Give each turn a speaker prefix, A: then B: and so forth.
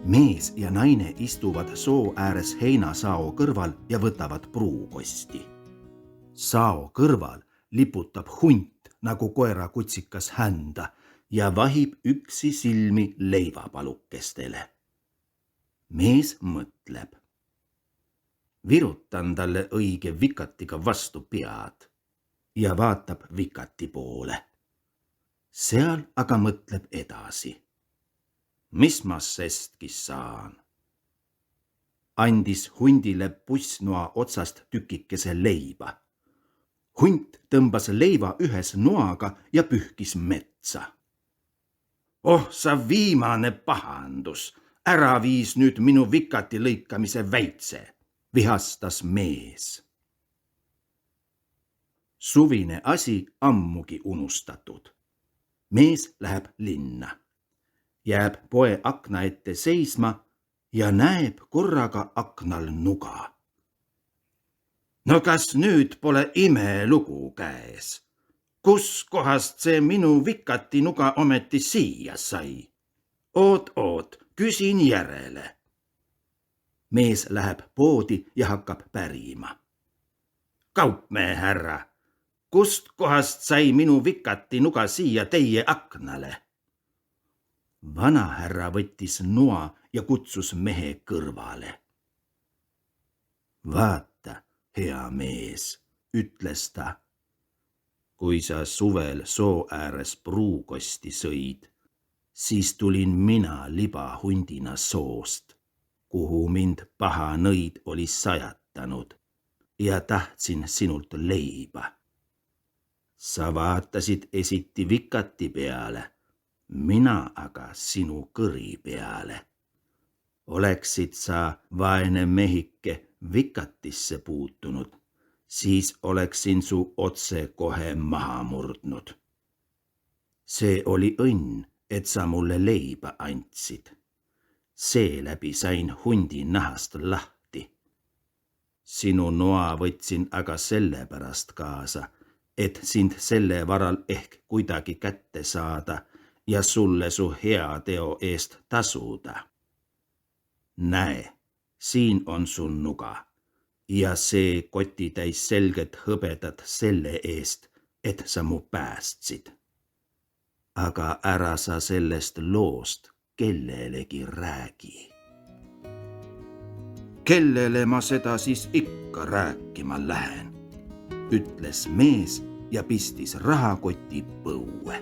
A: Mees ja naine istuvad soo ääres heinasao kõrval ja võtavad pruukosti. Sao kõrval liputab hunt nagu koera kutsikas hända ja vahib üksi silmi leivapalukestele. Mees mõtleb. Virutan talle õige vikatiga vastu pead ja vaatab vikati poole. Seal aga mõtleb edasi. Mis ma sestki saan? Andis hundile pussnoa otsast tükikese leiba. Hunt tõmbas leiva ühes noaga ja pühkis metsa. Oh, sa viimane pahandus! Ära viis nüüd minu vikati lõikamise väitse, vihastas mees. Suvine asi ammugi unustatud. Mees läheb linna. Jääb poe akna ette seisma ja näeb korraga aknal nuga. No kas nüüd pole imelugu käes? Kus kohast see minu vikati nuga ometi siia sai? Oot, küsin järele. Mees läheb poodi ja hakkab pärima. Kaupmehe härra, kust kohast sai minu vikati nuga siia teie aknale? Vanahärra võttis noa ja kutsus mehe kõrvale. Vaata, hea mees, ütles ta. Kui sa suvel soo ääres pruukosti sõid, siis tulin mina libahundina soost, kuhu mind paha nõid oli sajatanud ja tahtsin sinult leiba. Sa vaatasid esiti vikati peale, mina aga sinu kõri peale. Oleksid sa, vaene mehike, vikatisse puutunud, siis oleksin su otse kohe maha murdnud. See oli õnn, et sa mulle leiba andsid. Seeläbi sain hundi nahast lahti. Sinu noa võtsin aga sellepärast kaasa, et sind selle varal ehk kuidagi kätte saada ja sulle su hea teo eest tasuda. Näe, siin on sun nuga ja see kotitäis selget hõbedat selle eest, et sa mu päästsid. Aga ära sa sellest loost kellelegi räägi. Kellele ma seda siis ikka rääkima lähen, ütles mees ja pistis rahakoti põue.